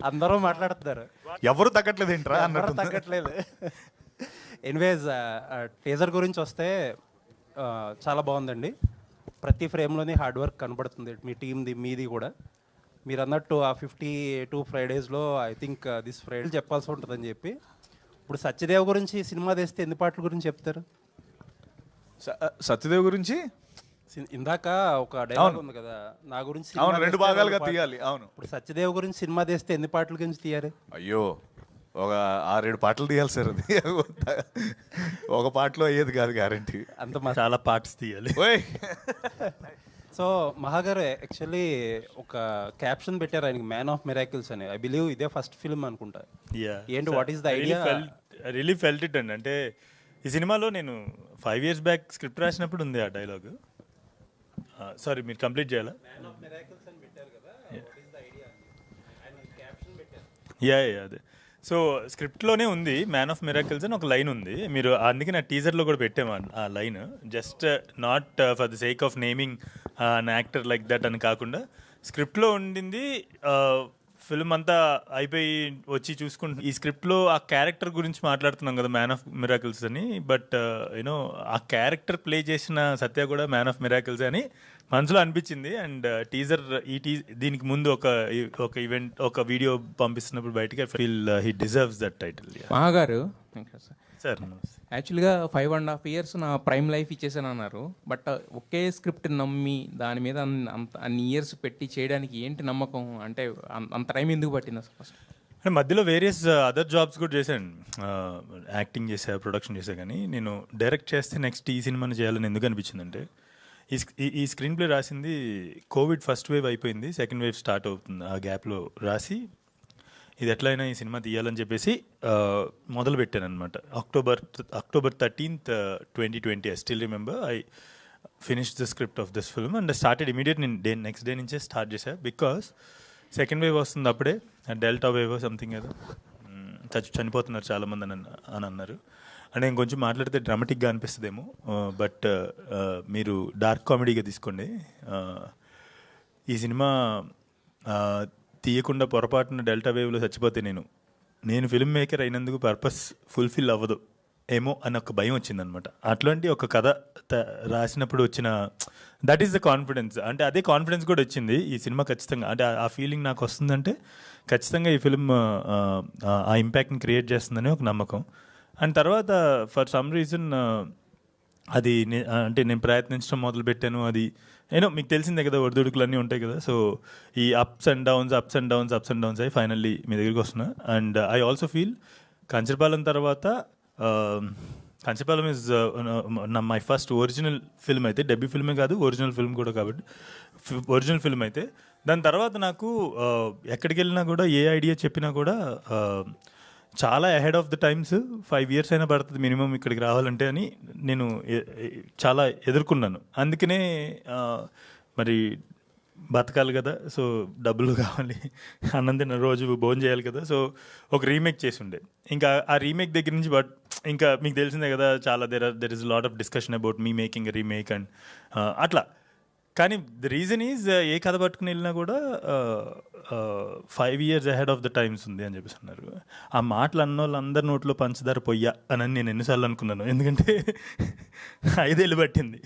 అందరూ మాట్లాడుతున్నారు, ఎవరు తగ్గట్లేదు ఏంట్రా ఎవరు అన్నట్టు. తగ్గట్లేదు. ఎనీవేస్, టీజర్ గురించి వస్తే చాలా బాగుందండి. ప్రతి ఫ్రేమ్లోని హార్డ్ వర్క్ కనబడుతుంది, మీ టీంది మీది కూడా. మీరు అన్నట్టు ఆ 52 ఫ్రైడేస్లో ఐ థింక్ దిస్ ఫ్రైడే చెప్పాల్సి ఉంటుందని చెప్పి. ఇప్పుడు సత్యదేవ్ గురించి సినిమా తీస్తే ఎన్ని పాటల గురించి చెప్తారు? సత్యదేవ్ గురించి ఇందాక ఒక డైలాగ్ ఉంది కదా, నా గురించి సినిమా అవును, 2 తీస్తే భాగాలుగా 2 పాటలు. తీయాలి. అవును. ఇప్పుడు సత్యదేవ్ గురించి సినిమా తీస్తే ఎన్ని పాటల గురించి తీయాలి? అయ్యో, ఒక 6-7 పాటలు తీయాలి సార్. అది ఒక పాటలో అయ్యేది కాదు గ్యారంటీ. అంత చాలా పార్ట్స్ తీయాలి. ఓయ్, సో మహాగారు యాక్చువల్లీ ఒక క్యాప్షన్ పెట్టారు ఆయనకి, మ్యాన్ ఆఫ్ మిరాకిల్స్ అని. ఐ బిలీవ్ ఇదే ఫస్ట్ ఫిల్మ్ అనుకుంటా. ఏంటి, what is the idea? Really felt it అండి. అంటే ఈ సినిమాలో నేను 5 years బ్యాక్ స్క్రిప్ట్ రాసినప్పుడు ఉంది ఆ డైలాగ్. సారీ, మీరు కంప్లీట్ చేయాలా? యా అదే. సో స్క్రిప్ట్లోనే ఉంది మ్యాన్ ఆఫ్ మిరాకిల్స్ అని ఒక లైన్ ఉంది. మీరు అందుకే నా టీజర్లో కూడా పెట్టాము ఆ line. Just not for the sake of naming an actor like that అని కాకుండా స్క్రిప్ట్లో ఉండింది. ఫిల్మ్ అంతా అయిపోయి వచ్చి చూసుకుంటు ఈ స్క్రిప్ట్లో ఆ క్యారెక్టర్ గురించి మాట్లాడుతున్నాం కదా, మ్యాన్ ఆఫ్ మిరాకిల్స్ అని. బట్ యూనో ఆ క్యారెక్టర్ ప్లే చేసిన సత్య కూడా మ్యాన్ ఆఫ్ మిరాకిల్స్ అని మనసులో అనిపించింది. అండ్ టీజర్ దీనికి ముందు ఒక ఈవెంట్, ఒక వీడియో పంపిస్తున్నప్పుడు బయటకి I feel he deserves that title. మహాగారు సార్, యాక్చువల్గా 5.5 years నా ప్రైమ్ లైఫ్ ఇచ్చేసాను అన్నారు. బట్ ఒకే స్క్రిప్ట్ నమ్మి దాని మీద అన్ని ఇయర్స్ పెట్టి చేయడానికి ఏంటి నమ్మకం? అంటే అంత టైం ఎందుకు పట్టింది అసలు? ఫస్ట్ అంటే మధ్యలో వేరియస్ అదర్ జాబ్స్ కూడా చేశాను. యాక్టింగ్ చేసా, ప్రొడక్షన్ చేసా. కానీ నేను డైరెక్ట్ చేస్తే నెక్స్ట్ ఈ సినిమాని చేయాలని ఎందుకు అనిపించిందంటే, ఈ స్క్రీన్ ప్లే రాసింది కోవిడ్ ఫస్ట్ వేవ్ అయిపోయింది, సెకండ్ వేవ్ స్టార్ట్ అవుతుంది. ఆ గ్యాప్లో రాసి ఇది ఎట్లయినా ఈ సినిమా తీయాలని చెప్పేసి మొదలు పెట్టాను అనమాట. October 13th, 2020. I still remember. I finish the script of this film and started immediate. నేను నెక్స్ట్ డే నుంచే స్టార్ట్ చేశాను. బికాస్ సెకండ్ వేవ్ వస్తుంది అప్పుడే, డెల్టా వేవ్ సంథింగ్ ఏదో, చనిపోతున్నారు చాలామంది అని అన్నారు. అంటే నేను కొంచెం మాట్లాడితే డ్రామాటిక్గా అనిపిస్తుందేమో, బట్ మీరు డార్క్ కామెడీగా తీసుకోండి. ఈ సినిమా తీయకుండా పొరపాటున డెల్టా వేవ్లో చచ్చిపోతే నేను ఫిల్మ్ మేకర్ అయినందుకు పర్పస్ ఫుల్ఫిల్ అవ్వదు ఏమో అని ఒక భయం వచ్చిందనమాట. అట్లాంటి ఒక కథ రాసినప్పుడు వచ్చిన దట్ ఈస్ ద కాన్ఫిడెన్స్. అంటే అదే కాన్ఫిడెన్స్ కూడా వచ్చింది ఈ సినిమా ఖచ్చితంగా. అంటే ఆ ఫీలింగ్ నాకు వస్తుందంటే ఖచ్చితంగా ఈ ఫిల్మ్ ఆ ఇంపాక్ట్ని క్రియేట్ చేస్తుందని ఒక నమ్మకం. అండ్ తర్వాత ఫర్ సమ్ రీజన్ అది అంటే నేను ప్రయత్నించడం మొదలుపెట్టాను. అది మీకు తెలిసిందే కదా, ఒడిదుడుకులు అన్నీ ఉంటాయి కదా. సో ఈ అప్స్ అండ్ డౌన్స్ అయ్యి ఫైనల్లీ మీ దగ్గరికి వస్తున్నా. And I also feel Kancharapalem తర్వాత Kancharapalem is my first original film అయితే, డెబ్యూ ఫిల్మే కాదు, ఒరిజినల్ ఫిల్మ్ కూడా. కాబట్టి ఒరిజినల్ ఫిల్మ్ అయితే దాని తర్వాత నాకు ఎక్కడికి వెళ్ళినా కూడా, ఏ ఐడియా చెప్పినా కూడా చాలా ahead of the times, 5 years అయినా పడుతుంది మినిమం ఇక్కడికి రావాలంటే అని నేను చాలా ఎదుర్కొన్నాను. అందుకనే మరి బతకాలి కదా, సో డబ్బులు కావాలి, అన్నం తిన్న రోజు భోజనం చేయాలి కదా. సో ఒక రీమేక్ చేసి ఉండే. ఇంకా ఆ రీమేక్ దగ్గర నుంచి ఇంకా మీకు తెలిసిందే కదా, చాలా there is lot of discussion about me making remake and అట్లా. కానీ ద రీజన్ ఈజ్ ఏ కథ పట్టుకుని వెళ్ళినా కూడా 5 years ahead of the times ఉంది అని చెప్పేసి అన్నారు. ఆ మాటలు అన్న వాళ్ళందరి నోట్లో పంచదార పొయ్యా అని నేను ఎన్నిసార్లు అనుకున్నాను. ఎందుకంటే 5 ఏళ్ళు పట్టింది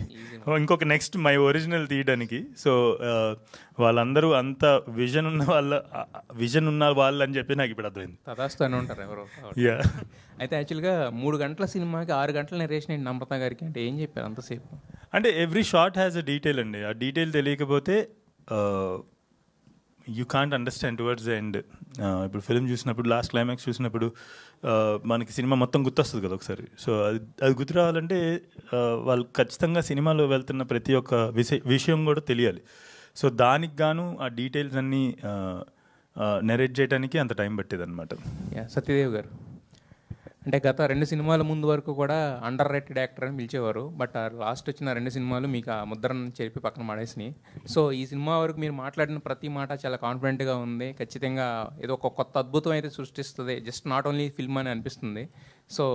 ఇంకొక నెక్స్ట్ మై ఒరిజినల్ తీయడానికి. సో వాళ్ళందరూ అంత విజన్ ఉన్న వాళ్ళు అని చెప్పి నాకు ఇప్పుడు అర్థమైంది. తదాస్తు అని ఉంటారు ఎవరో. యా. అయితే యాక్చువల్గా 3 గంటల సినిమాకి 6 గంటల నరేషన్ ఏంటి నమ్రత గారికి? అంటే ఏం చెప్పారు అంతసేపు? అంటే every shot has a detail అండి. ఆ డీటెయిల్ తెలియకపోతే you can't understand towards the end. ఇప్పుడు ఫిల్మ్ చూసినప్పుడు, లాస్ట్ క్లైమాక్స్ చూసినప్పుడు మనకి సినిమా మొత్తం గుర్తొస్తుంది కదా ఒకసారి. సో అది గుర్తు రావాలంటే వాళ్ళు ఖచ్చితంగా సినిమాలో వెళ్తున్న ప్రతి ఒక్క విషయం కూడా తెలియాలి. సో దానికి గాను ఆ డీటెయిల్స్ అన్నీ నెరేట్ చేయడానికి అంత టైం పట్టేది అనమాట. సత్యదేవ్ గారు అంటే గత 2 సినిమాల ముందు వరకు కూడా అండర్ రేటెడ్ యాక్టర్ అని పిలిచేవారు. బట్ లాస్ట్ వచ్చిన 2 సినిమాలు మీకు ఆ ముద్రను చెప్పి పక్కన మాడేసినాయి. సో ఈ సినిమా వరకు మీరు మాట్లాడిన ప్రతి మాట చాలా కాన్ఫిడెంట్గా ఉంది. ఖచ్చితంగా ఏదో ఒక కొత్త అద్భుతం అయితే సృష్టిస్తుంది, జస్ట్ నాట్ ఓన్లీ ఫిల్మ్ అని అనిపిస్తుంది. సో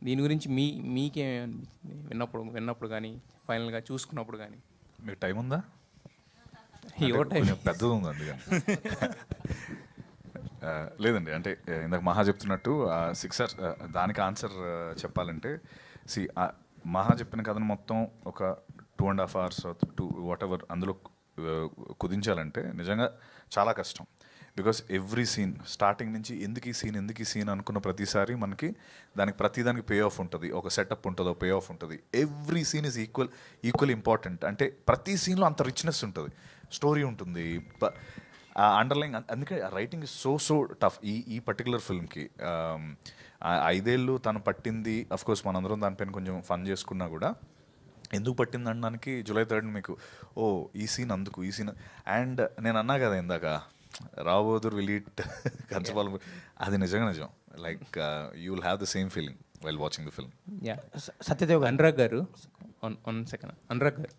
దీని గురించి మీకేమనిపిస్తుంది విన్నప్పుడు కానీ, ఫైనల్గా చూసుకున్నప్పుడు కానీ? మీకు టైం ఉందా? కొంచెం పెద్దది ఉంది అందుకని. లేదండి, అంటే ఇందాక మహా చెప్తున్నట్టు 6 hours దానికి ఆన్సర్ చెప్పాలంటే మహా చెప్పిన కథను మొత్తం ఒక 2.5 hours 2 వాటెవర్ అందులో కుదించాలంటే నిజంగా చాలా కష్టం. బికాస్ ఎవ్రీ సీన్ స్టార్టింగ్ నుంచి ఎందుకు ఈ సీన్ అనుకున్న ప్రతిసారి మనకి ప్రతిదానికి పే ఆఫ్ ఉంటుంది, ఒక సెటప్ ఉంటుంది, ఒక పే ఆఫ్ ఉంటుంది. Every scene is equal important. అంటే ప్రతి సీన్లో అంత రిచ్నెస్ ఉంటుంది, స్టోరీ ఉంటుంది, అండర్లైన్. అందుకే రైటింగ్ ఇస్ సో టఫ్ ఈ పర్టికులర్ ఫిల్మ్కి. 5 ఏళ్ళు తను పట్టింది. అఫ్కోర్స్ మనందరం దానిపైన కొంచెం ఫన్ చేసుకున్నా కూడా ఎందుకు పట్టింది అనడానికి July 3rd మీకు ఈ సీన్ అందుకు, ఈ సీన్. అండ్ నేను అన్నా కదా ఇందాక, రాబోదుర్ విల్ ఈట్ కంచపాల, అది నిజంగా నిజం. Like you will have the same feeling while watching the film. Yeah Satyadev Anurag గారు, వన్ సెకండ్. అనురాగ్ గారు,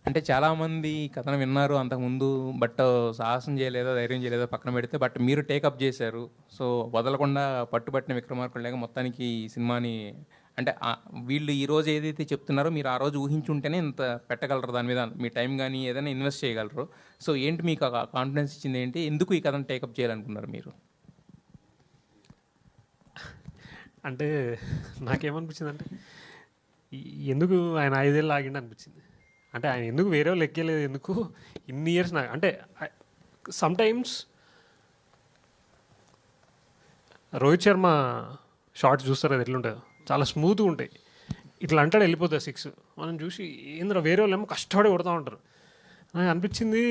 అంటే చాలామంది కథను విన్నారు అంతకుముందు, బట్ సాహసం చేయలేదో, ధైర్యం చేయలేదో పక్కన పెడితే, బట్ మీరు టేకప్ చేశారు. సో వదలకుండా పట్టుబట్టిన విక్రమార్కుడు మొత్తానికి ఈ సినిమాని, అంటే వీళ్ళు ఈరోజు ఏదైతే చెప్తున్నారో మీరు ఆ రోజు ఊహించుంటేనే ఇంత పెట్టగలరు, దాని మీద మీ టైం కానీ ఏదైనా ఇన్వెస్ట్ చేయగలరు. సో ఏంటి మీకు ఆ కాన్ఫిడెన్స్ ఇచ్చింది ఏంటి? ఎందుకు ఈ కథను టేకప్ చేయాలనుకున్నారు మీరు? అంటే నాకేమనిపించింది అంటే, ఎందుకు ఆయన 5 ఏళ్ళు ఆగిండి అనిపించింది. అంటే ఆయన ఎందుకు వేరే వాళ్ళు ఎక్కేలేదు, ఎందుకు ఇన్ని ఇయర్స్ నాకు. అంటే సమ్టైమ్స్ రోహిత్ శర్మ షార్ట్స్ చూస్తారు, అది ఎట్లుంటుందో చాలా స్మూత్గా ఉంటాయి. ఇట్లా అంటాడు వెళ్ళిపోతుంది 6. మనం చూసి ఏంద్ర వేరే వాళ్ళు ఏమో కష్టపడి కొడతా ఉంటారు. నాకు అనిపించింది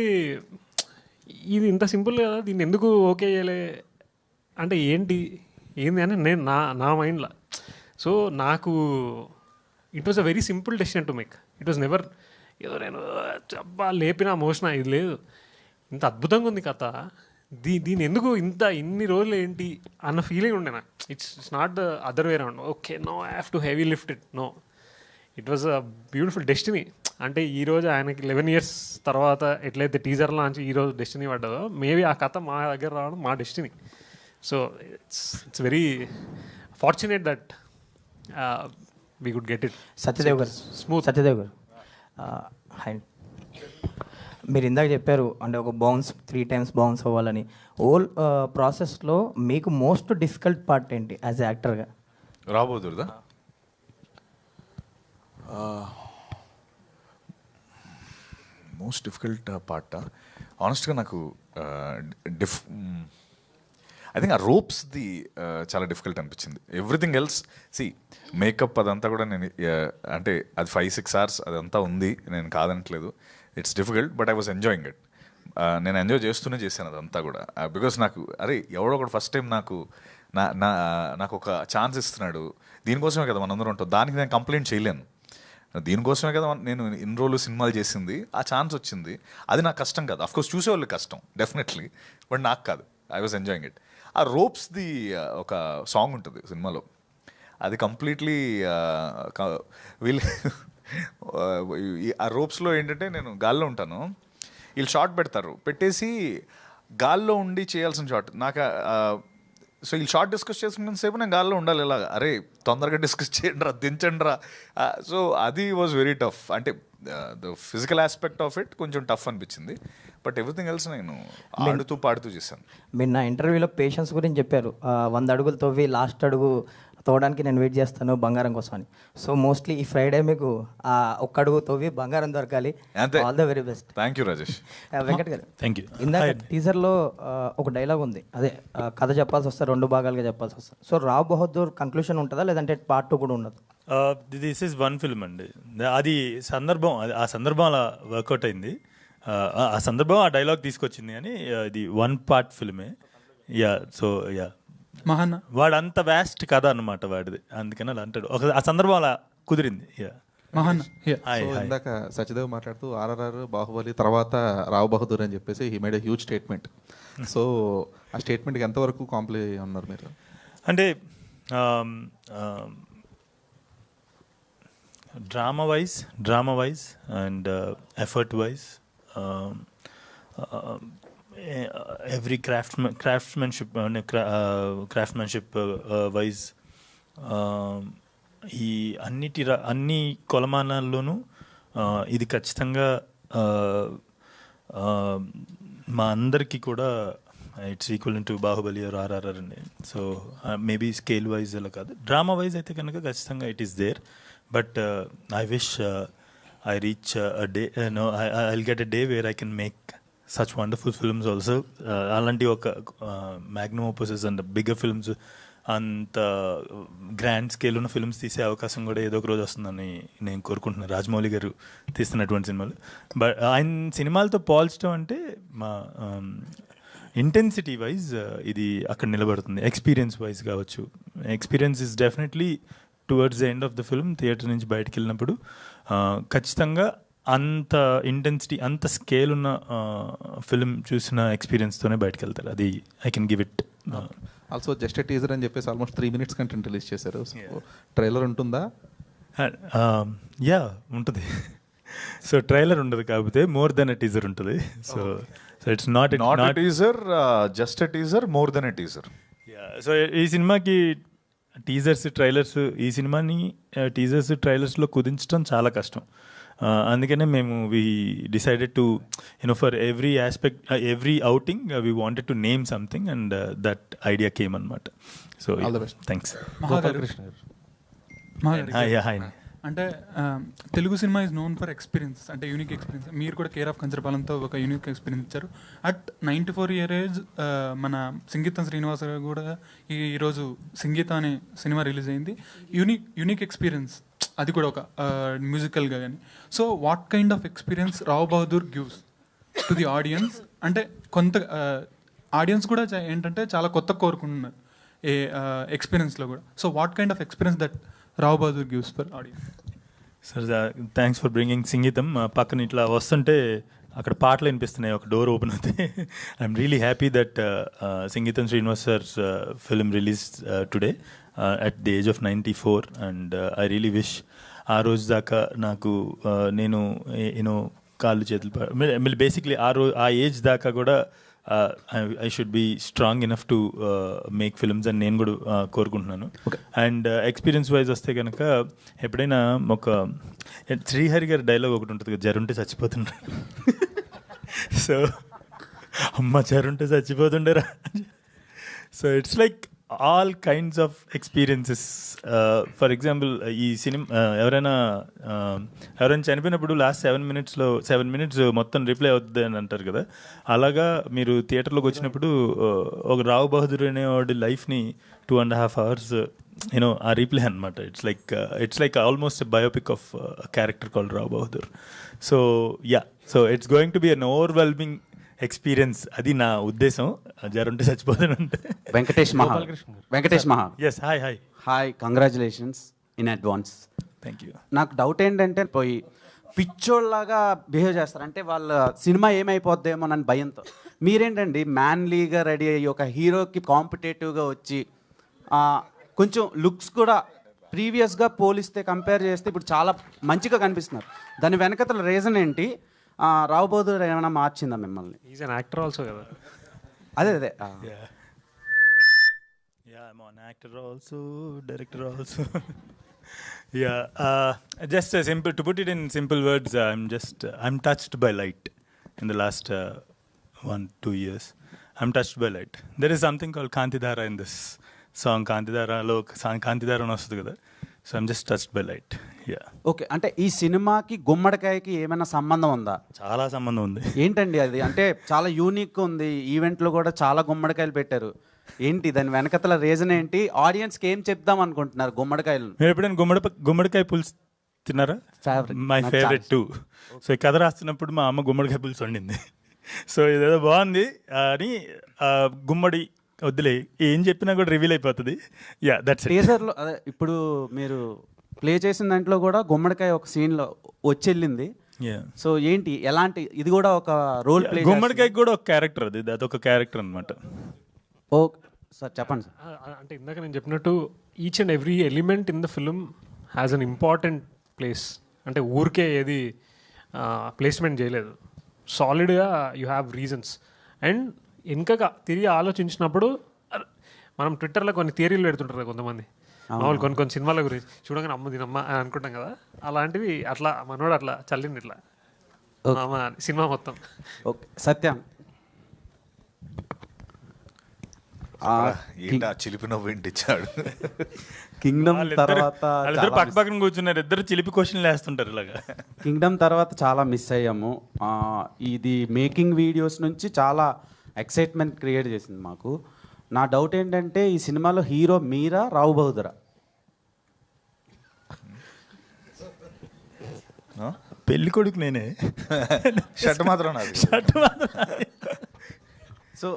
ఇది ఇంత సింపుల్ కదా, దీన్ని ఎందుకు ఓకే చేయలే అంటే ఏంటి అని నేను నా మైండ్లో. సో నాకు it was a very simple decision to make. It was never ఏదో నేను అబ్బా లేపినా మోషన్, ఇది లేదు. ఇంత అద్భుతంగా ఉంది కథ, దీని ఎందుకు ఇన్ని రోజులు ఏంటి అన్న ఫీలింగ్ ఉండే నాకు. It's not the other way around. Okay no I have to heavy lift it, no, it was a beautiful destiny. అంటే ఈరోజు ఆయనకి 11 years తర్వాత ఎట్లయితే టీజర్ లాంచ్ ఈరోజు డెస్టినీ పడ్డదో, మేబీ ఆ కథ మా దగ్గర రావడం మా destiny. So it's very fortunate that we could get it. Satyadev గారు, స్మూత్. సత్యదేవ్ గారు, హాయ్. మీరు ఇందాక చెప్పారు అంటే ఒక బౌన్స్ 3 times బౌన్స్ అవ్వాలని. ఓల్ ప్రాసెస్లో మీకు మోస్ట్ డిఫికల్ట్ పార్ట్ ఏంటి యాజ్ యాక్టర్గా? రాబోదుర్దా మోస్ట్ డిఫికల్ట్ పార్ట్ ఆనెస్ట్గా నాకు ఐ థింక్ ఆ రోప్స్ది చాలా డిఫికల్ట్ అనిపించింది. ఎవ్రీథింగ్ ఎల్స్ మేకప్ అదంతా కూడా నేను అంటే అది 5-6 hours అదంతా ఉంది, నేను కాదనట్లేదు. It's difficult but I was enjoying it. నేను ఎంజాయ్ చేస్తూనే చేశాను అదంతా కూడా. బికాస్ నాకు ఎవడో ఒకటి ఫస్ట్ టైం నాకు ఒక ఛాన్స్ ఇస్తున్నాడు, దీనికోసమే కదా మనందరం ఉంటాం, దానికి నేను కంప్లైంట్ చేయలేను. దీనికోసమే కదా నేను ఇన్ని రోజులు సినిమాలు చేసింది, ఆ ఛాన్స్ వచ్చింది, అది నాకు కష్టం కాదు. అఫ్కోర్స్ చూసేవాళ్ళు కష్టం డెఫినెట్లీ, బట్ నాకు కాదు. I was enjoying it. ఆ రోప్స్ది ఒక సాంగ్ ఉంటుంది సినిమాలో, అది కంప్లీట్లీ వీళ్ళు ఆ రోప్స్లో ఏంటంటే నేను గాల్లో ఉంటాను, వీళ్ళు షార్ట్ పెడతారు, పెట్టేసి గాల్లో ఉండి చేయాల్సిన షార్ట్ నాకు. సో వీళ్ళు షార్ట్ డిస్కస్ చేసుకున్న సేపు నేను గాల్లో ఉండాలి, ఇలాగా అరే తొందరగా డిస్కస్ చేయండి రా, దించండి రా. సో అది వాజ్ వెరీ టఫ్. అంటే the physical aspect of it కొంచెం టఫ్ అనిపించింది, బట్ ఎవ్రీథింగ్ ఎల్స్ నేను ఆడుతూ పాడుతూ చేశాను. మీరు నా ఇంటర్వ్యూలో పేషెన్స్ గురించి చెప్పారు. 100 అడుగులు తవ్వి లాస్ట్ అడుగు తవ్వడానికి నేను వెయిట్ చేస్తాను బంగారం కోసం అని. సో మోస్ట్లీ ఈ ఫ్రైడే మీకు ఒక్క అడుగు తవ్వి బంగారం దొరకాలి. All the very best. Thank you Rajesh. Venkat గారు, థ్యాంక్ యూ. ఇందాక టీజర్లో ఒక డైలాగ్ ఉంది, అదే కథ చెప్పాల్సి వస్తే 2 భాగాలుగా చెప్పాల్సి వస్తుంది. సో రావ్ బహదూర్ కంక్లూషన్ ఉంటుందా లేదంటే part 2 కూడా ఉండదు? దిస్ ఈజ్ 1 film అండి. అది సందర్భం, ఆ సందర్భం అలా వర్కౌట్ అయింది. ఆ సందర్భం ఆ డైలాగ్ తీసుకొచ్చింది కానీ ఇది 1 part ఫిల్మే. యా సో యా మహాన్న వాడు అంత వ్యాస్ట్ కథ అనమాట వాడిది, అందుకని అలా అంటాడు. ఆ సందర్భం అలా కుదిరింది. యా మహాన్న ఇందాక సత్యదేవ్ మాట్లాడుతూ RRR, బాహుబలి తర్వాత రావ్ బహదూర్ అని చెప్పేసి he made a huge statement. So ఆ స్టేట్మెంట్కి ఎంతవరకు కాంప్లై ఉన్నారు మీరు? అంటే drama wise and effort wise every craftsmanship wise ఈ అన్ని కొలమానాల్లోనూ ఇది ఖచ్చితంగా మా అందరికీ కూడా it's equal to Baahubali or RRR అండి. సో మేబీ స్కేల్ వైజ్ అలా కాదు, డ్రామా వైజ్ అయితే కనుక ఖచ్చితంగా it is there. But I wish I reach a day, I'll get a day where I can make such wonderful films also. Alanti oka magnum opuses and bigger films అంత grand scale ఉన్న films తీసే అవకాశం కూడా ఏదో ఒక రోజు వస్తుందని నేను కోరుకుంటున్నాను, రాజమౌళి గారు తీస్తున్నటువంటి సినిమాలు. బట్ ఆయన సినిమాలతో పోల్చడం అంటే మా ఇంటెన్సిటీ వైజ్ ఇది అక్కడ నిలబడుతుంది. ఎక్స్పీరియన్స్ వైజ్ కావచ్చు, experience is definitely towards the end of the film theatre నుంచి బయటకు వెళ్ళినప్పుడు ఖచ్చితంగా అంత ఇంటెన్సిటీ అంత స్కేల్ ఉన్న ఫిల్మ్ చూసిన ఎక్స్పీరియన్స్తోనే బయటకు వెళ్తారు. అది I can give it. Also just teaser అని చెప్పేసి ఆల్మోస్ట్ 3 minutes కంటెంట్ రిలీజ్ చేశారు. ట్రైలర్ ఉంటుందా? యా ఉంటుంది. సో ట్రైలర్ ఉండదు, కాకపోతే మోర్ దెన్ ఎ టీజర్ ఉంటుంది. So it's not a teaser, just a teaser, more than a teaser. So ఈ సినిమాకి టీజర్స్ ట్రైలర్స్, ఈ సినిమాని టీజర్స్ ట్రైలర్స్లో కుదించడం చాలా కష్టం. అందుకనే మేము we decided to for every aspect, every outing we wanted to name something and that idea came అనమాట. So thanks. Hi. అంటే Telugu cinema is known for experience, అంటే యూనిక్ ఎక్స్పీరియన్స్. మీరు కూడా కేర్ ఆఫ్ కంచరపాలెంతో ఒక యూనిక్ ఎక్స్పీరియన్స్ ఇచ్చారు. At 94 year age మన సంగీతం శ్రీనివాస గారు కూడా ఈరోజు సంగీత అనే సినిమా రిలీజ్ అయింది. యూనిక్ ఎక్స్పీరియన్స్, అది కూడా ఒక మ్యూజికల్గా కానీ. So what kind of experience Rao Bahadur gives to the audience? అంటే కొంత ఆడియన్స్ కూడా ఏంటంటే చాలా కొత్త కోరుకుంటున్నారు ఏ ఎక్స్పీరియన్స్లో కూడా. So what kind of experience that Rao Bahadur gives for audience? Sir thanks for bringing సంగీతం. పక్కన ఇట్లా వస్తుంటే అక్కడ పాటలు వినిపిస్తున్నాయి, ఒక డోర్ ఓపెన్ అవుతాయి. ఐఎమ్ రియలీ హ్యాపీ దట్ సంగీతం Srinivas sir film release today at the age of 94 and I really wish ఆ రోజు దాకా నాకు నేను కాళ్ళు చేతులు బేసిక్లీ ఆ ఏజ్ దాకా కూడా I should be strong enough to make films అని నేను కూడా కోరుకుంటున్నాను. అండ్ ఎక్స్పీరియన్స్ వైజ్ వస్తే కనుక ఎప్పుడైనా ఒక శ్రీహరి గారి డైలాగ్ ఒకటి ఉంటుంది కదా, జరుంటే చచ్చిపోతుండ్రా. సో అమ్మ జరుంటే చచ్చిపోతుండేరా. So it's like all kinds of experiences. For example ఈ సినిమా ఎవరైనా చనిపోయినప్పుడు లాస్ట్ 7 minutes మొత్తం రిప్లై అవుతుంది అని అంటారు కదా, అలాగా మీరు థియేటర్లోకి వచ్చినప్పుడు ఒక రావ్ బహదూర్ అనేవాడి లైఫ్ని 2.5 hours ఆ రీప్లే అనమాట. It's like almost biopic of character called Rao Bahadur. So so it's going to be an overwhelming experience, అది నా ఉద్దేశం. జరుంటే చచ్చిపోతానంటే. Venkatesh Maha. Yes, hi, congratulations in advance. Thank you. నాకు డౌట్ ఏంటంటే పోయి పిచ్చోళ్ళలాగా బిహేవ్ చేస్తారు, అంటే వాళ్ళ సినిమా ఏమైపోద్దేమోనని భయంతో. మీరేంటండి మ్యాన్లీగా రెడీ అయ్యి ఒక హీరోకి కాంపిటేటివ్గా వచ్చి కొంచెం లుక్స్ కూడా ప్రీవియస్గా పోలిస్తే కంపేర్ చేస్తే ఇప్పుడు చాలా మంచిగా కనిపిస్తున్నారు. దాని వెనకతల రీజన్ ఏంటి? రావ్ బహదూర్ ఏమైనా మార్చిందా మిమ్మల్ని? ఈజ్ అన్ యాక్టర్ ఆల్సో కదా. అదే I'm an actor also, director also. Just simple, to put it in simple words, I'm touched by light in the last 1-2 years. I'm touched by light. There is something called Kantidhara in this song. Kantidhara అని వస్తుంది కదా. So I'm just touched by light. Okay, అంటే ఈ సినిమాకి గుమ్మడికాయకి ఏమైనా సంబంధం ఉందా? చాలా సంబంధం ఉంది. ఏంటండి అది? అంటే చాలా యూనిక్ ఉంది. ఈవెంట్లో కూడా చాలా గుమ్మడికాయలు పెట్టారు. ఏంటి దాని వెనకతల రీజన్ ఏంటి? ఆడియన్స్కి ఏం చెప్దాం అనుకుంటున్నారు గుమ్మడికాయలు? మీరు ఎప్పుడైనా గుమ్మడికాయ పులుసు తిన్నారా? My favourite two. సో ఈ కథ రాస్తున్నప్పుడు మా అమ్మ గుమ్మడికాయ పులుసు వండింది. సో ఇదేదో బాగుంది అని గుమ్మడి వద్దులే, ఏం చెప్పినా కూడా రివీల్ అయిపోతుంది. దట్స్ టీజర్లో అదే ఇప్పుడు మీరు ప్లే చేసిన దాంట్లో కూడా గుమ్మడికాయ ఒక సీన్లో వచ్చెళ్ళింది. సో ఏంటి ఎలాంటి, ఇది కూడా ఒక రోల్ ప్లే? గుమ్మడికాయ కూడా ఒక క్యారెక్టర్, అదొక క్యారెక్టర్ అనమాట. ఓకే సార్, చెప్పండి సార్. అంటే ఇందాక నేను చెప్పినట్టు each and every element in the film has an important place. అంటే ఊరికే ఏది ప్లేస్మెంట్ చేయలేదు, సాలిడ్గా యూ హ్యావ్ రీజన్స్. అండ్ ఇంకా తిరిగి ఆలోచించినప్పుడు మనం ట్విట్టర్లో కొన్ని థియరీలు పెడుతుంటారు కొంతమంది, మామూలు కొన్ని సినిమాల గురించి చూడగానే అమ్మ దీనమ్మ అని అనుకుంటాం కదా, అలాంటివి అట్లా మనోడు అట్లా చల్లింది ఇట్లా. మా సినిమా మొత్తం. ఓకే సత్యం. ఏంటా చిలిపి నవ్వు ఏంటి ఇచ్చాడు. కింగ్డమ్ తర్వాత వాళ్ళిద్దరు పక్క పక్కన కూర్చున్నారు, ఇద్దరు చిలిపి క్వశ్చన్లు వేస్తుంటారు ఇలాగా. కింగ్డమ్ తర్వాత చాలా మిస్ అయ్యాము. ఇది మేకింగ్ వీడియోస్ నుంచి చాలా ఎక్సైట్మెంట్ క్రియేట్ చేసింది మాకు. నా డౌట్ ఏంటంటే ఈ సినిమాలో హీరో మీరా, రావు బహదూరా? పెళ్లి కొడుకు నేనే, షర్ట్ మాత్రం నాది. సో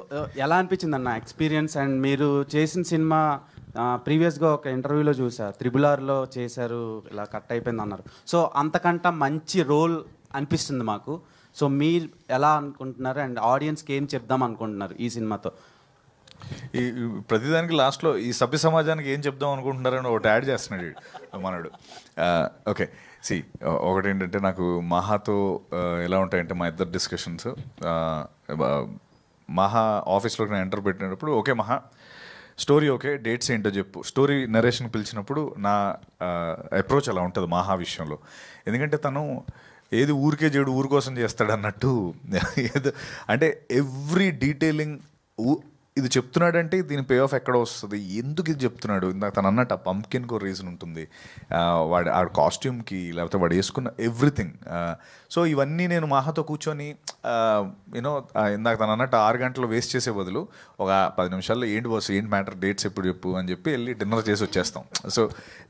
ఎలా అనిపించింది అన్న ఎక్స్పీరియన్స్? అండ్ మీరు చేసిన సినిమా ప్రీవియస్గా ఒక ఇంటర్వ్యూలో చూసా, త్రిబులార్లో చేశారు, ఇలా కట్ అయిపోయింది అన్నారు. సో అంతకంట మంచి రోల్ అనిపిస్తుంది మాకు. సో మీరు ఎలా అనుకుంటున్నారు అండ్ ఆడియన్స్కి ఏం చెప్దాం అనుకుంటున్నారు ఈ సినిమాతో? ఈ ప్రతిదానికి లాస్ట్లో ఈ సభ్య సమాజానికి ఏం చెప్దాం అనుకుంటున్నారని ఒకటి యాడ్ చేస్తున్నాడు మనడు. ఓకే సి, ఒకటి ఏంటంటే నాకు మహాతో ఎలా ఉంటాయంటే మా ఇద్దరు డిస్కషన్స్, మహా ఆఫీస్లోకి నేను ఎంటర్ పెట్టినప్పుడు ఓకే మహా స్టోరీ ఓకే, డేట్స్ ఏంటో చెప్పు. స్టోరీ నరేషన్ పిలిచినప్పుడు నా అప్రోచ్ అలా ఉంటుంది మహా విషయంలో. ఎందుకంటే తను ఏది ఊరికే చేయడు, ఊరి కోసం చేస్తాడు అన్నట్టు. ఏదో అంటే ఎవ్రీ డీటెయిలింగ్ ఇది చెప్తున్నాడంటే దీని పే ఆఫ్ ఎక్కడ వస్తుంది, ఎందుకు ఇది చెప్తున్నాడు. ఇందాక తను అన్నట్టు ఆ పంప్కిన్కి ఒక రీజన్ ఉంటుంది, ఆడ కాస్ట్యూమ్కి, లేకపోతే వాడు వేసుకున్న ఎవ్రీథింగ్. సో ఇవన్నీ నేను మహాతో కూర్చొని యూనో ఇందాక తను అన్నట్టు 6 గంటలు వేస్ట్ చేసే బదులు ఒక 10 నిమిషాల్లో ఏంటి బాస్, ఏంటి మ్యాటర్, డేట్స్ ఎప్పుడు చెప్పు అని చెప్పి వెళ్ళి డిన్నర్ చేసి వచ్చేస్తాం. సో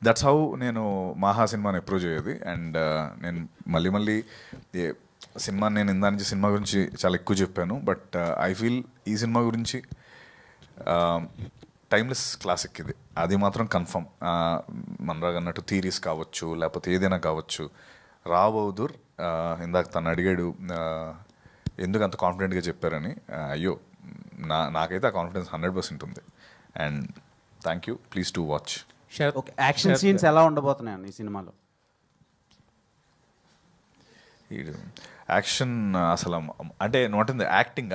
దట్స్ హౌ నేను మహా సినిమాని అప్రోచ్ అయ్యేది. అండ్ నేను మళ్ళీ సినిమా, నేను ఇందా నుంచి సినిమా గురించి చాలా ఎక్కువ చెప్పాను, బట్ ఐ ఫీల్ ఈ సినిమా గురించి టైమ్లెస్ క్లాసిక్ ఇది, అది మాత్రం కన్ఫర్మ్. మనరాగా అన్నట్టు థీరీస్ కావచ్చు, లేకపోతే ఏదైనా కావచ్చు. రావ్ బహదూర్ ఇందాక తను అడిగాడు ఎందుకు అంత కాన్ఫిడెంట్గా చెప్పారని. అయ్యో నాకైతే ఆ కాన్ఫిడెన్స్ 100% ఉంది. And thank you, please to watch. Okay, action scenes ఎలా ఉండబోతున్నాయండి ఈ సినిమాలో? యాక్షన్ అసలు అంటే నువ్వు యాక్టింగ్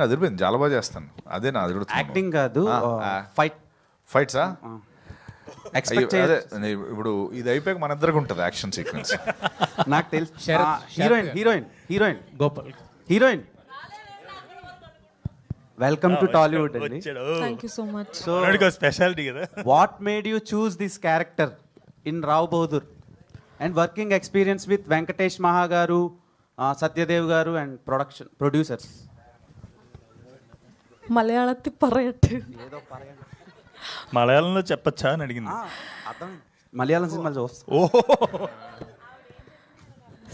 అదిరిపోయింది, చాలా బాగా చేస్తాను. అదే నా అది యాక్టింగ్ కాదు, ఫైట్సా ఇప్పుడు ఇది అయిపోయాక మన ఇద్దరికి ఉంటుంది యాక్షన్ సీక్వెన్స్. నాకు తెలుసు. Heroine Gopal, heroine welcome to Tollywood అండి. Thank you so much. So speciality కదా. What made you choose this character in Rao Bahadur and working experience with Venkatesh Maha గారు, సత్యదేవ్ గారు అండ్ ప్రొడ్యూసర్స్? మలయాళത്തിൽ പറയട്ടെ? మలయాళంలో చెప్పచ్చా అని అడిగింది. మలయాళం సినిమాలు చూస్తా.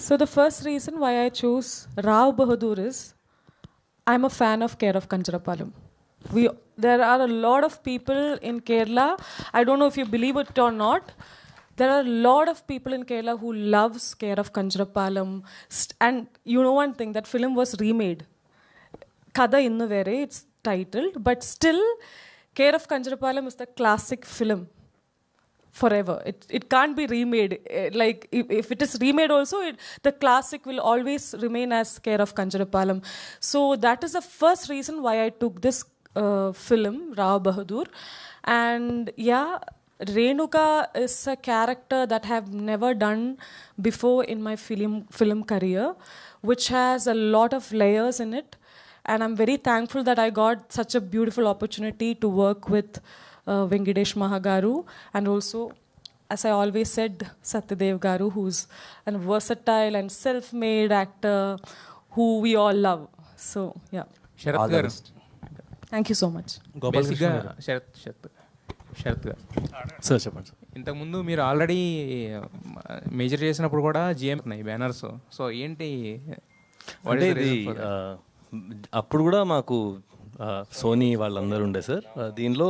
So the first reason why I chose Rao Bahadur is I'm a fan of Care of Kanjarapalam. There are a lot of people in Kerala, I don't know if you believe it or not, there are a lot of people in Kerala who loves Care of Kanjarapalam. And you know one thing, that film was remade. Kada Innu Vere, it's titled, but still Care of Kanjarapalam is the classic film forever. It can't be remade. Like if it is remade also, the classic will always remain as Care of Kanjarapalam. So that is the first reason why I took this film, Rao Bahadur. And yeah, Renuka is a character that I have never done before in my film career, which has a lot of layers in it. And I'm very thankful that I got such a beautiful opportunity to work with Venkatesh Mahagaru, and also, as I always said, Satyadev Garu, who's a versatile and self-made actor who we all love. So, yeah. Sarath గారు, Thank you so much. బేసిక్గా శరత్ గారు sir చెప్పండి sir. ఇంతకుముందు మీరు already major చేసినప్పుడు కూడా GM ఉన్నాయి banners. So ఏంటి అంటే ఇది అప్పుడు కూడా మాకు సోనీ వాళ్ళందరూ ఉండే సార్. దీనిలో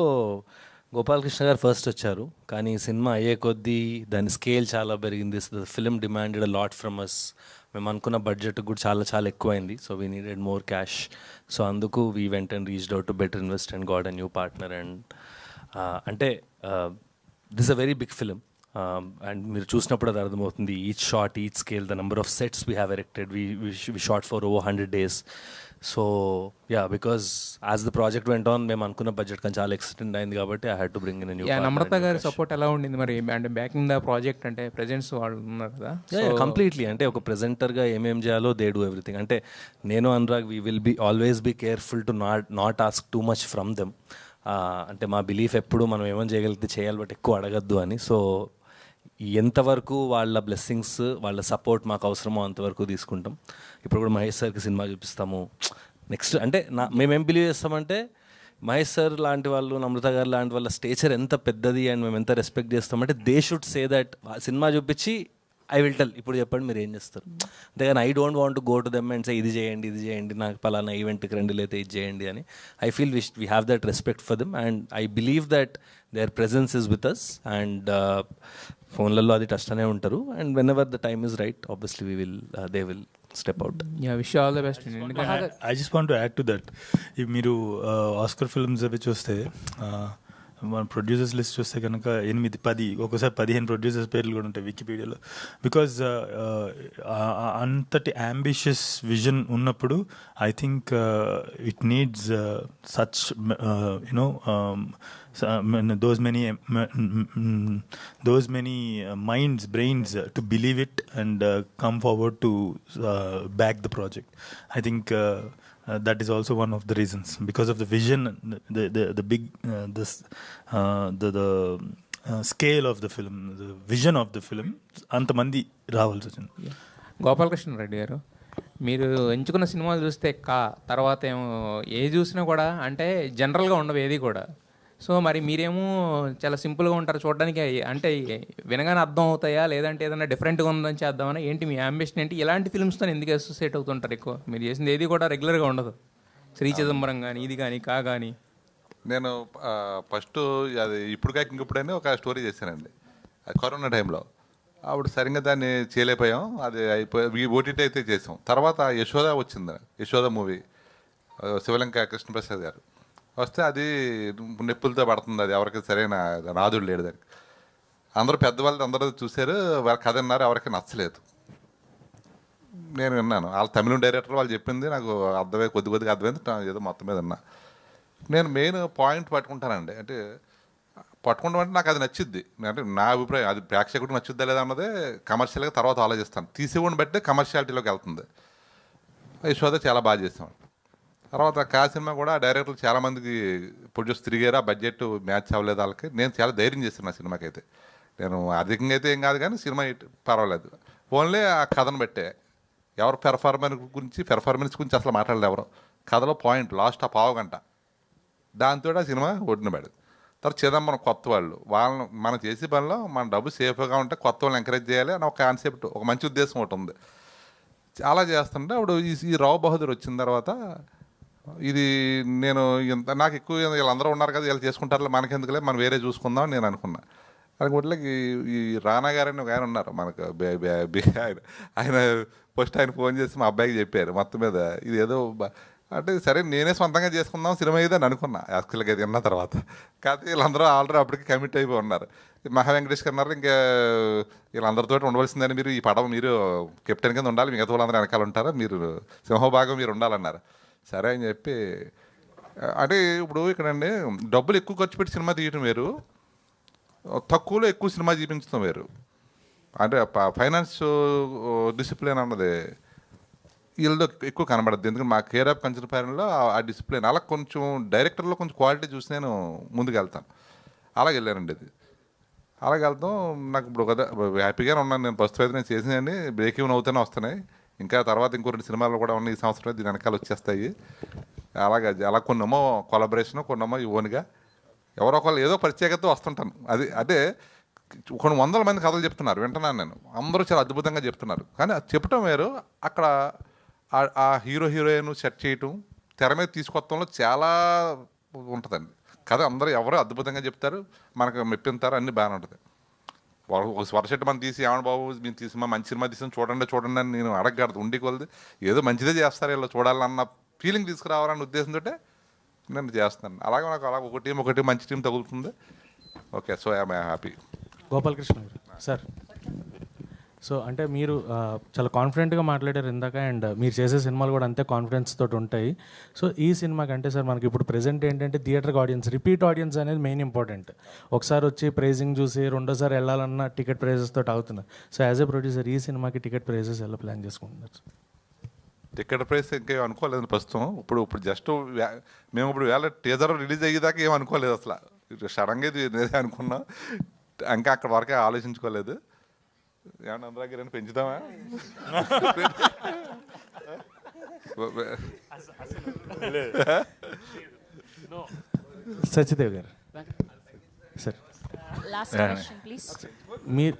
గోపాలకృష్ణ గారు ఫస్ట్ వచ్చారు, కానీ సినిమా అయ్యే కొద్దీ దాని స్కేల్ చాలా పెరిగింది. Film demanded a lot from us. మేము అనుకున్న బడ్జెట్ కూడా చాలా ఎక్కువైంది. So we needed more cash. So అందుకు we went and reached out to better invest and got a new partner. And అంటే this a very big film. And మీరు చూసినప్పుడు అది అర్థమవుతుంది. Each shot, each scale, the number of sets we have erected. We shot for over 100 days. So yeah, because as the project went on మేము అనుకున్న budget కానీ చాలా extend అయింది కాబట్టి I had to bring in new. Namrata గారి support ఎలా ఉండింది మరి, అంటే బ్యాకింగ్ ద ప్రాజెక్ట్ అంటే ప్రెజెంట్స్ వాళ్ళు ఉన్నారు కదా? కంప్లీట్లీ, అంటే ఒక ప్రెజెంటర్గా ఏమేం చేయాలో దే డూ ఎవ్రీథింగ్. అంటే నేను Anurag we will be always be careful to not ask too much from them. అంటే మా బిలీఫ్ ఎప్పుడు మనం ఏమని చేయగలిగితే చేయాలి, బట్ ఎక్కువ అడగద్దు అని. సో ఎంతవరకు వాళ్ళ బ్లెస్సింగ్స్, వాళ్ళ సపోర్ట్ మాకు అవసరమో అంతవరకు తీసుకుంటాం. ఇప్పుడు కూడా మహేష్ సార్కి సినిమా చూపిస్తాము నెక్స్ట్. అంటే మేమేం బిలీవ్ చేస్తామంటే మహేష్ సార్ లాంటి వాళ్ళు, నమ్రత గారు లాంటి వాళ్ళ స్టేచర్ ఎంత పెద్దది అండ్ మేము ఎంత రెస్పెక్ట్ చేస్తామంటే they should say that. Cinema చూపించి ఐ విల్ టెల్, ఇప్పుడు చెప్పండి మీరు ఏం చేస్తారు. అంతేగాని I don't want to go to them and say ఇది చేయండి నాకు పలానా ఈవెంట్కి రండి లేతే ఇది చేయండి అని. I feel we have that respect for them and I believe that their presence is with us. And ఫోన్లలో అది టచ్ అనే ఉంటారు. And whenever the time is right obviously they will step out. Wish all the best. I just want to add to that. మీరు Oscar films అవి చూస్తే మన producers list చూస్తే కనుక 8, 10 ఒక్కోసారి 15 ప్రొడ్యూసర్స్ పేర్లు కూడా ఉంటాయి వికీపీడియాలో. బికాజ్ అంతటి అంబిషియస్ విజన్ ఉన్నప్పుడు I think it needs such you know those many minds, brains to believe it and come forward to back the project. I think that is also one of the reasons, because of the vision, the big the scale of the film, the vision of the film. అంతమంది రావాల్సి వచ్చింది. గోపాలకృష్ణ రెడ్డి గారు, మీరు ఎంచుకున్న సినిమాలు చూస్తే తర్వాత ఏమో ఏ చూసినా కూడా అంటే జనరల్గా ఉండవు ఏది కూడా. సో మరి మీరేమో చాలా సింపుల్గా ఉంటారు చూడడానికి. అంటే వినగానే అర్థం అవుతాయా, లేదంటే ఏదైనా డిఫరెంట్గా ఉందని చేద్దామని, ఏంటి మీ అంబిషన్ ఏంటి? ఇలాంటి ఫిల్మ్స్తో ఎందుకు అసోసియేట్ అవుతుంటారు ఎక్కువ? మీరు చేసింది ఏది కూడా రెగ్యులర్గా ఉండదు. శ్రీ చిదంబరం కానీ ఇది కానీ కానీ. నేను ఫస్ట్ అది ఇప్పుడు కాక ఇంకప్పుడైనా ఒక స్టోరీ చేశానండి, అది కరోనా టైంలో. అప్పుడు సరిగ్గా దాన్ని చేయలేకపోయాం, అది అయిపోయి ఓటీటీ అయితే చేసాం. తర్వాత యశోద వచ్చింది, యశోద మూవీ, శివలంక కృష్ణప్రసాద్ గారు వస్తే అది నొప్పులతో పడుతుంది, అది ఎవరికి సరైన నాదుడు లేడు దానికి. అందరూ పెద్దవాళ్ళు అందరూ చూశారు, వాళ్ళ కథ విన్నారు, ఎవరికి నచ్చలేదు. నేను విన్నాను, వాళ్ళ తమిళ డైరెక్టర్ వాళ్ళు చెప్పింది నాకు అర్థమై కొద్దిగా అర్థమైంది, ఏదో మొత్తం మీద విన్నా. నేను మెయిన్ పాయింట్ పట్టుకుంటానండి, అంటే పట్టుకుంటాం అంటే నాకు అది నచ్చిద్ది. అంటే నా అభిప్రాయం, అది ప్రేక్షకుడికి నచ్చుద్దా లేదా అన్నదే కమర్షియల్గా తర్వాత ఆలోచిస్తాను. తీసేవాడిని బట్టే కమర్షియాలిటీలోకి వెళ్తుంది. యశోద చాలా బాగా చేస్తాం. తర్వాత సినిమా కూడా డైరెక్టర్లు చాలామందికి ప్రొడ్యూస్ తిరిగారు, ఆ బడ్జెట్ మ్యాచ్ అవ్వలేదు వాళ్ళకి. నేను చాలా ధైర్యం చేస్తాను ఆ సినిమాకి అయితే. నేను అధికంగా అయితే ఏం కాదు కానీ సినిమా పర్వాలేదు. ఓన్లీ ఆ కథను బట్టే, ఎవరు పెర్ఫార్మెన్స్ గురించి అసలు మాట్లాడలేదు ఎవరు. కథలో పాయింట్ లాస్ట్ ఆ పావుగంట, దాంతో ఆ సినిమా ఒడిన పడదు. తర్వాత చిదంబరం కొత్త వాళ్ళని మనం చేసే పనిలో మన డబ్బు సేఫ్గా ఉంటే కొత్త వాళ్ళని ఎంకరేజ్ చేయాలి అని ఒక కాన్సెప్ట్, ఒక మంచి ఉద్దేశం ఒకటి ఉంది. చాలా చేస్తుంటే అప్పుడు ఈ రావు బహదూర్ వచ్చిన తర్వాత ఇది నేను నాకు ఎక్కువ వీళ్ళందరూ ఉన్నారు కదా, వీళ్ళు చేసుకుంటారు మనకెందుకులే, మనం వేరే చూసుకుందాం అని నేను అనుకున్నా. అనుకుంటే ఈ రానా గారని ఒక ఆయన ఉన్నారు మనకు, ఆయన ఫస్ట్ ఆయన ఫోన్ చేసి మా అబ్బాయికి చెప్పారు మొత్తం మీద ఇది ఏదో అంటే సరే నేనే సొంతంగా చేసుకుందాం సినిమా ఇది అని అనుకున్నా యాక్చువల్గా ఇది విన్న తర్వాత. కాకపోతే వీళ్ళందరూ ఆల్రెడీ అప్పటికి కమిట్ అయిపోయి ఉన్నారు. మహా వెంకటేష్ అన్నారు ఇంకా వీళ్ళందరితో ఉండవలసిందని, మీరు ఈ పడవ మీరు కెప్టెన్ కింద ఉండాలి, మిగతా వాళ్ళందరూ వెనకాల ఉంటారు, మీరు సింహభాగం మీరు ఉండాలన్నారు. సరే అని చెప్పి, అంటే ఇప్పుడు ఇక్కడండి డబ్బులు ఎక్కువ ఖర్చు పెట్టి సినిమా తీయటం వేరు, తక్కువలో ఎక్కువ సినిమా చూపించడం వేరు. అంటే ఫైనాన్స్ డిసిప్లిన్ అన్నది వీళ్ళతో ఎక్కువ కనబడద్దు. ఎందుకంటే మా కేర్ ఆఫ్ కంచరపాలెంలో ఆ డిసిప్లిన్ అలా కొంచెం డైరెక్టర్లో కొంచెం క్వాలిటీ చూసి నేను ముందుకు వెళ్తాను. అలాగే వెళ్ళానండి. అది అలాగే వెళ్తాం. నాకు ఇప్పుడు కదా హ్యాపీగానే ఉన్నాను నేను. ప్రస్తుతం అయితే నేను చేసినవన్నీ బ్రేక్ ఈవెన్ అవుతూనే వస్తున్నాయి. ఇంకా తర్వాత ఇంకో 2 సినిమాలు కూడా ఉన్నాయి ఈ సంవత్సరం, దీని వెనకాల వచ్చేస్తాయి. అలా కొన్నేమో కొలాబరేషన్, కొన్నేమో ఓన్గా ఎవరో ఒకళ్ళు ఏదో ప్రత్యేకత వస్తుంటాను. అది అదే కొన్ని 100 మంది కథలు చెప్తున్నారు, వింటున్నాను నేను. అందరూ చాలా అద్భుతంగా చెప్తున్నారు. కానీ అది చెప్పడం వేరు, అక్కడ ఆ హీరోయిన్ సెట్ చేయటం, తెర మీద తీసుకొత్తంలో చాలా ఉంటుందండి. కథ అందరూ ఎవరో అద్భుతంగా చెప్తారు, మనకు మెప్పింతారు, అన్నీ బాగానే ఉంటుంది. ఒక వరసెట్ మనం తీసి ఏమన్నా బాబు మేము తీసి మంచి సినిమా తీసి చూడండి అని నేను అడగకూడదు. ఉండికి వెళ్తే ఏదో మంచిదే చేస్తారు, ఇలా చూడాలన్న ఫీలింగ్ తీసుకురావాలన్న ఉద్దేశంతో నేను చేస్తాను. అలాగే నాకు అలా ఒకటి మంచి టీం తగులుతుంది. Okay, so I'm happy. Gopalakrishna గారు సార్, సో అంటే మీరు చాలా కాన్ఫిడెంట్గా మాట్లాడారు ఇందాక, అండ్ మీరు చేసే సినిమాలు కూడా అంతే కాన్ఫిడెన్స్ తోటి ఉంటాయి. సో ఈ సినిమాకి అంటే సార్ మనకి ఇప్పుడు ప్రెజెంట్ ఏంటంటే థియేటర్ ఆడియన్స్, రిపీట్ ఆడియన్స్ అనేది మెయిన్ ఇంపార్టెంట్. ఒకసారి వచ్చి ప్రైజింగ్ చూసి రెండోసారి వెళ్ళాలన్న టికెట్ ప్రైజెస్ తోటి అవుతున్నారు. సో యాజ్ ఎ ప్రొడ్యూసర్ ఈ సినిమాకి టికెట్ ప్రైజెస్ ఎలా ప్లాన్ చేసుకుంటున్నారు? టికెట్ ప్రైస్ ఇంకేం అనుకోలేదు ప్రస్తుతం. ఇప్పుడు జస్ట్ మేము ఇప్పుడు వేళ టీజర్ రిలీజ్ అయ్యేదాకా ఏం అనుకోలేదు అసలు. సడన్గా ఇది నేనే అనుకున్నా, ఇంకా అక్కడ వరకే ఆలోచించుకోలేదు. ఏమన్నా అందరూ పెంచుదామా? సత్యదేవ్ గారు సార్, మీరు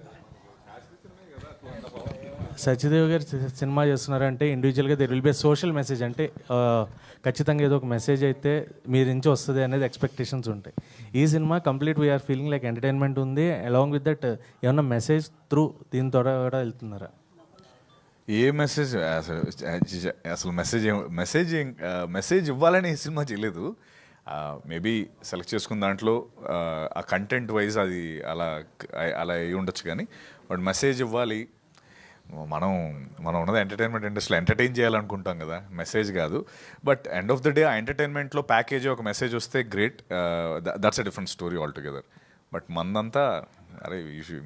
సత్యదేవ్ గారు సినిమా చేస్తున్నారంటే ఇండివిజువల్గా there will be social message, అంటే ఖచ్చితంగా ఏదో ఒక మెసేజ్ అయితే మీరు నుంచి వస్తుంది అనేది ఎక్స్పెక్టేషన్స్ ఉంటాయి. ఈ సినిమా complete we're feeling like entertainment ఉంది, అలాంగ్ విత్ దట్ ఏమన్నా మెసేజ్ త్రూ దీని ద్వారా కూడా వెళ్తున్నారా? ఏ మెసేజ్ అసలు మెసేజ్ ఇవ్వాలని ఈ సినిమా చేయలేదు. మేబీ సెలెక్ట్ చేసుకున్న దాంట్లో ఆ కంటెంట్ వైజ్ అది అలా అయి ఉండొచ్చు, కానీ బట్ మెసేజ్ ఇవ్వాలి. మనం ఉన్నది ఎంటర్టైన్మెంట్ ఇండస్ట్రీలో ఎంటర్టైన్ చేయాలనుకుంటాం కదా, మెసేజ్ కాదు. But end of the day ఆ ఎంటర్టైన్మెంట్లో ప్యాకేజ్ ఒక మెసేజ్ వస్తే great, that's a different story all together. But మందంతా అరే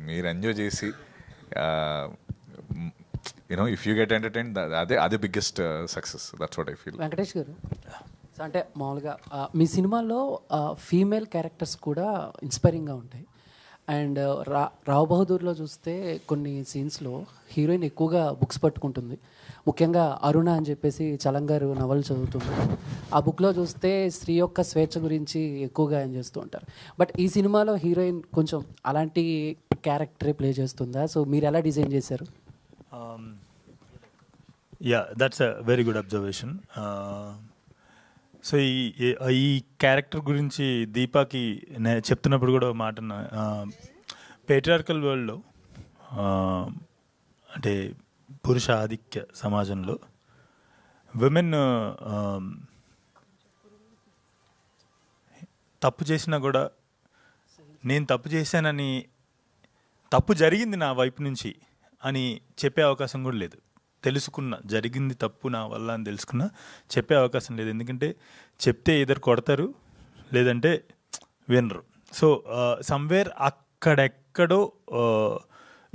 మీరు ఎంజాయ్ చేసి you know if you get entertain, అదే biggest success. That's what I feel. Venkatesh garu, అంటే మామూలుగా మీ సినిమాల్లో ఫీమేల్ క్యారెక్టర్స్ కూడా ఇన్స్పైరింగ్గా ఉంటాయి. అండ్ రావ్ బహదూర్లో చూస్తే కొన్ని సీన్స్లో హీరోయిన్ ఎక్కువగా బుక్స్ పట్టుకుంటుంది. ముఖ్యంగా అరుణ అని చెప్పేసి చలంగారు నవల్ చదువుతుంది. ఆ బుక్లో చూస్తే స్త్రీ యొక్క స్వేచ్ఛ గురించి ఎక్కువగా ఏం చేస్తూ ఉంటారు. బట్ ఈ సినిమాలో హీరోయిన్ కొంచెం అలాంటి క్యారెక్టరే ప్లే చేస్తుందా? సో మీరు ఎలా డిజైన్ చేశారు? Yeah, that's a very good observation. So ఈ క్యారెక్టర్ గురించి దీపాకి చెప్తున్నప్పుడు కూడా మాట, పేట్రియార్కల్ వరల్డ్లో అంటే పురుష ఆధిక్య సమాజంలో విమెన్ తప్పు చేసినా కూడా నేను తప్పు చేశానని, తప్పు జరిగింది నా వైపు నుంచి అని చెప్పే అవకాశం కూడా లేదు. తెలుసుకున్న జరిగింది తప్పు నా వల్ల అని తెలుసుకున్నా చెప్పే అవకాశం లేదు. ఎందుకంటే చెప్తే ఇద్దరు కొడతారు, లేదంటే వినరు. సో సమ్వేర్ అక్కడెక్కడో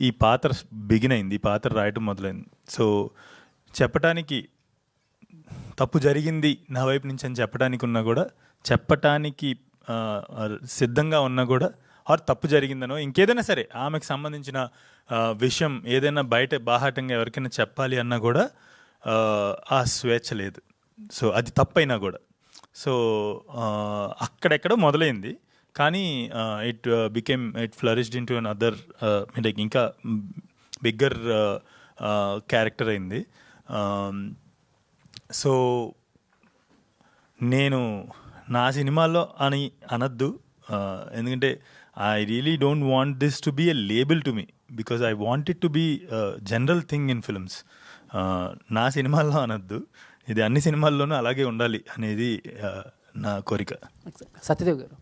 ఈ పాత్ర బిగిన్ అయింది, ఈ పాత్ర రాయటం మొదలైంది. సో చెప్పటానికి తప్పు జరిగింది నా వైపు నుంచి అని చెప్పటానికి సిద్ధంగా ఉన్నా కూడా, ఆర్ తప్పు జరిగిందనో ఇంకేదైనా సరే ఆమెకు సంబంధించిన విషయం ఏదైనా బయట బాహాటంగా ఎవరికైనా చెప్పాలి అన్నా కూడా ఆ స్వేచ్ఛ లేదు. సో అది తప్పైనా కూడా. సో అక్కడెక్కడో మొదలైంది, కానీ it flourished in to an other, ఇంకా బిగ్గర్ క్యారెక్టర్ అయింది. సో నేను నా సినిమాల్లో అని అనద్దు, ఎందుకంటే I really don't want this to be a label to me, because I want it to be a general thing in films. నా సినిమాల్లో అనద్దు, ఇది అన్ని సినిమాల్లోనూ అలాగే ఉండాలి అనేది నా కోరిక. సత్యదేవ్ గారు,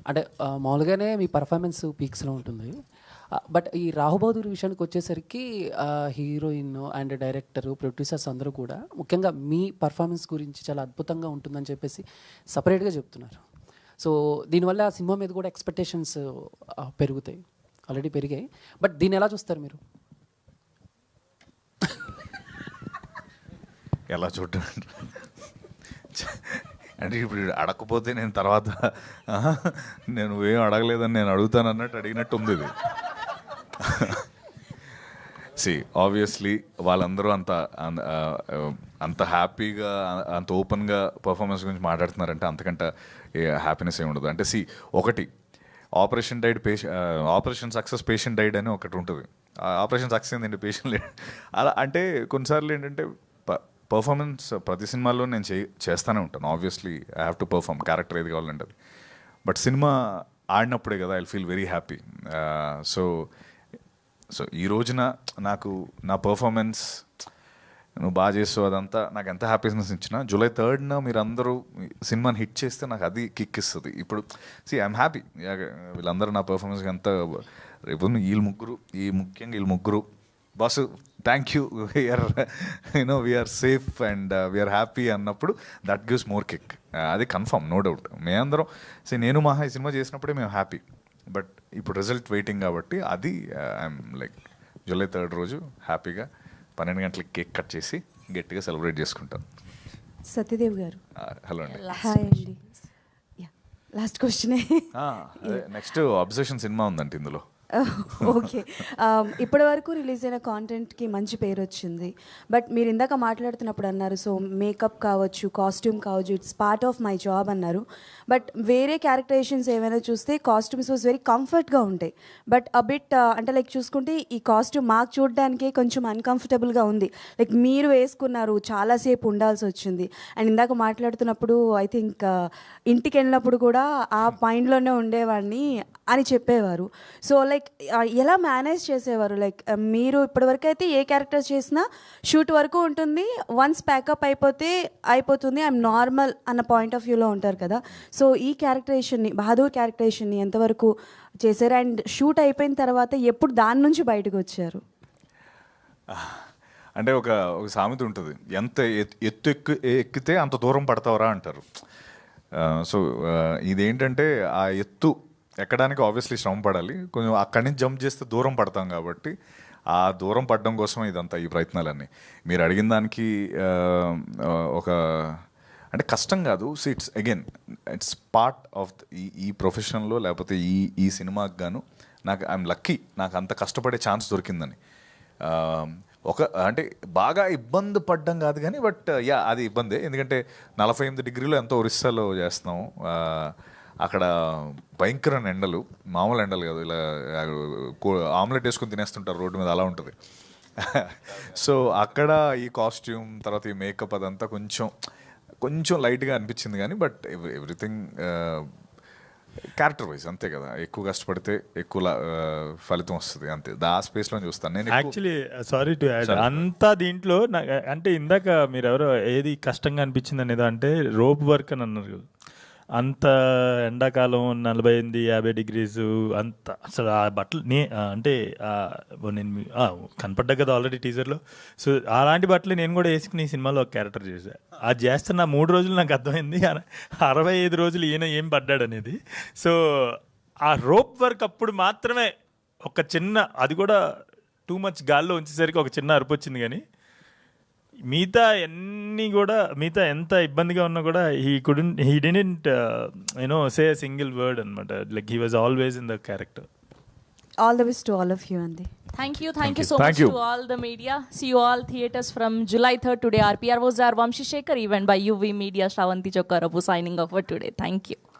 అంటే మామూలుగానే మీ పర్ఫార్మెన్స్ పీక్స్లో ఉంటుంది. బట్ ఈ రాహు బహదూర్ విషయానికి వచ్చేసరికి హీరోయిన్ అండ్ డైరెక్టర్, ప్రొడ్యూసర్స్ అందరూ కూడా ముఖ్యంగా మీ పర్ఫార్మెన్స్ గురించి చాలా అద్భుతంగా ఉంటుందని చెప్పేసి సపరేట్గా చెప్తున్నారు. సో దీనివల్ల సినిమా మీద కూడా ఎక్స్పెక్టేషన్స్ పెరుగుతాయి, ఆల్రెడీ పెరిగాయి. బట్ దీన్ని ఎలా చూస్తారు మీరు? ఎలా చూడటం అంటే ఇప్పుడు అడగకపోతే నేను తర్వాత నేను ఏం అడగలేదని నేను అడుగుతాను అన్నట్టు అడిగినట్టు ఉంది ఇది. సి ఆబ్వియస్లీ వాళ్ళందరూ అంత హ్యాపీగా అంత ఓపెన్గా పర్ఫార్మెన్స్ గురించి మాట్లాడుతున్నారంటే అంతకంటే హ్యాపీనెస్ ఏమి ఉండదు. అంటే ఒకటి ఆపరేషన్ సక్సెస్ పేషెంట్ డైడ్ అని ఒకటి ఉంటుంది. ఆపరేషన్ సక్సెస్ ఏంటంటే పేషెంట్ లేడు. అలా అంటే కొన్నిసార్లు ఏంటంటే పర్ఫార్మెన్స్ ప్రతి సినిమాలో నేను చేస్తూనే ఉంటాను. Obviously I have to perform, character ఏది కావాలంటే అది. బట్ సినిమా ఆడినప్పుడే కదా I feel very happy. So ఈ రోజున నాకు నా పర్ఫార్మెన్స్ నువ్వు బాగా చేస్తావు అదంతా నాకు ఎంత హ్యాపీనెస్ ఇచ్చినా, July 3rd మీరు అందరూ సినిమాని హిట్ చేస్తే నాకు అది కిక్ ఇస్తుంది. ఇప్పుడు ఐఎమ్ హ్యాపీ. వీళ్ళందరూ నా పర్ఫార్మెన్స్కి ఎంత రేపు ముఖ్యంగా వీళ్ళు ముగ్గురు boss thank you we're we're safe and we're happy అన్నప్పుడు దట్ గివ్స్ మోర్ కిక్. అది కన్ఫర్మ్, నో డౌట్. మేమందరం నేను మహా ఈ సినిమా చేసినప్పుడే మేము హ్యాపీ. బట్ ఇప్పుడు రిజల్ట్ వెయిటింగ్ కాబట్టి అది ఐఎమ్ లైక్ జూలై 3rd రోజు హ్యాపీగా 12 గంటలకి కేక్ కట్ చేసి గట్టిగా సెలబ్రేట్ చేసుకుంటాం. సత్యదేవ్ గారు హలో అండి. హాయ్ అండి. లాస్ట్ క్వశ్చనే. నెక్స్ట్ అబ్జెక్షన్ సినిమా ఉందండి ఇందులో. ఓకే, ఇప్పటి వరకు రిలీజ్ అయిన కాంటెంట్కి మంచి పేరు వచ్చింది. బట్ మీరు ఇందాక మాట్లాడుతున్నప్పుడు అన్నారు, సో మేకప్ కావచ్చు, కాస్ట్యూమ్ కావచ్చు, it's part of my job అన్నారు. బట్ వేరే క్యారెక్టరైజేషన్స్ ఏమైనా చూస్తే కాస్ట్యూమ్స్ వాజ్ వెరీ కంఫర్ట్గా ఉంటాయి. బట్ అబిట్ అంటే లైక్ చూసుకుంటే ఈ కాస్ట్యూమ్ మాకు చూడడానికే కొంచెం అన్కంఫర్టబుల్గా ఉంది. లైక్ మీరు వేసుకున్నారు, చాలాసేపు ఉండాల్సి వచ్చింది. అండ్ ఇందాక మాట్లాడుతున్నప్పుడు ఐ థింక్ ఇంటికి వెళ్ళినప్పుడు కూడా ఆ పాయింట్లోనే ఉండేవాడిని అని చెప్పేవారు. సో లైక్ ఎలా మేనేజ్ చేసేవారు? లైక్ మీరు ఇప్పటివరకు అయితే ఏ క్యారెక్టర్ చేసినా షూట్ వరకు ఉంటుంది, వన్స్ ప్యాకప్ అయిపోతుంది, ఐఎమ్ నార్మల్ అన్న పాయింట్ ఆఫ్ వ్యూలో ఉంటారు కదా. సో ఈ క్యారెక్టరేషన్ని, బహదూర్ క్యారెక్టరేషన్ని ఎంతవరకు చేశారు? అండ్ షూట్ అయిపోయిన తర్వాత ఎప్పుడు దాని నుంచి బయటకు వచ్చారు? అంటే ఒక సామెత ఉంటుంది, ఎంత ఎత్తు ఎక్కితే అంత దూరం పడతావరా అంటారు. సో ఇదేంటంటే ఆ ఎత్తు ఎక్కడానికి ఆబ్వియస్లీ శ్రమ పడాలి, కొంచెం అక్కడి నుంచి జంప్ చేస్తే దూరం పడతాం కాబట్టి ఆ దూరం పడడం కోసం ఇదంతా ఈ ప్రయత్నాలన్నీ. మీరు అడిగిన దానికి ఒక అంటే కష్టం కాదు. సో ఇట్స్ పార్ట్ ఆఫ్ ఈ ప్రొఫెషన్లో, లేకపోతే ఈ సినిమాకి గాను నాకు ఐఎమ్ లక్కీ, నాకు అంత కష్టపడే ఛాన్స్ దొరికిందని. అంటే బాగా ఇబ్బంది పడ్డం కాదు కానీ, బట్ అది ఇబ్బందే. ఎందుకంటే 48 డిగ్రీలో ఎంతో ఒరిస్సాలో చేస్తున్నాం. అక్కడ భయంకరమైన ఎండలు, మామూలు ఎండలు కాదు, ఇలా ఆమ్లెట్ వేసుకొని తినేస్తుంటారు రోడ్డు మీద, అలా ఉంటుంది. సో అక్కడ ఈ కాస్ట్యూమ్ తర్వాత ఈ మేకప్ అదంతా కొంచెం లైట్గా అనిపించింది కానీ, బట్ ఎవ్రీథింగ్ క్యారెక్టర్ వైజ్ అంతే కదా. ఎక్కువ కష్టపడితే ఎక్కువ ఫలితం వస్తుంది, అంతే. ఆ స్పేస్లో చూస్తాను నేను. యాక్చువల్లీ సారీ టు యాడ్, అంతా దీంట్లో అంటే ఇందాక మీరు ఎవరో ఏది కష్టంగా అనిపించింది అనేది, అంటే రోప్ వర్క్ అని అన్నారు కదా. అంత ఎండాకాలం 48-50 డిగ్రీస్ అంత అసలు ఆ బట్టలు అంటే నేను కనపడ్డా కదా ఆల్రెడీ టీజర్లో. సో అలాంటి బట్టలు నేను కూడా వేసుకుని ఈ సినిమాలో ఒక క్యారెక్టర్ చేశాను. అది చేస్తున్న 3 రోజులు నాకు అర్థమైంది, 65 రోజులు ఈయన ఏం పడ్డాడు అనేది. సో ఆ రోప్ వర్క్ అప్పుడు మాత్రమే ఒక చిన్న, అది కూడా టూ మచ్ గాల్లో ఉంచేసరికి ఒక చిన్న అరుపు వచ్చింది. కానీ మిగతా మిగతా ఎంత ఇబ్బందిగా ఉన్నా కూడా he didn't say a single word అనమాట. Like he was always in the character. All the best to all of you, Andy. Thank you so much to all the media. See you all theaters from July 3rd today. RPR was our Vamshi Shekhar, event by UV Media, Shravanti Chokkarapu signing off for today. Thank you.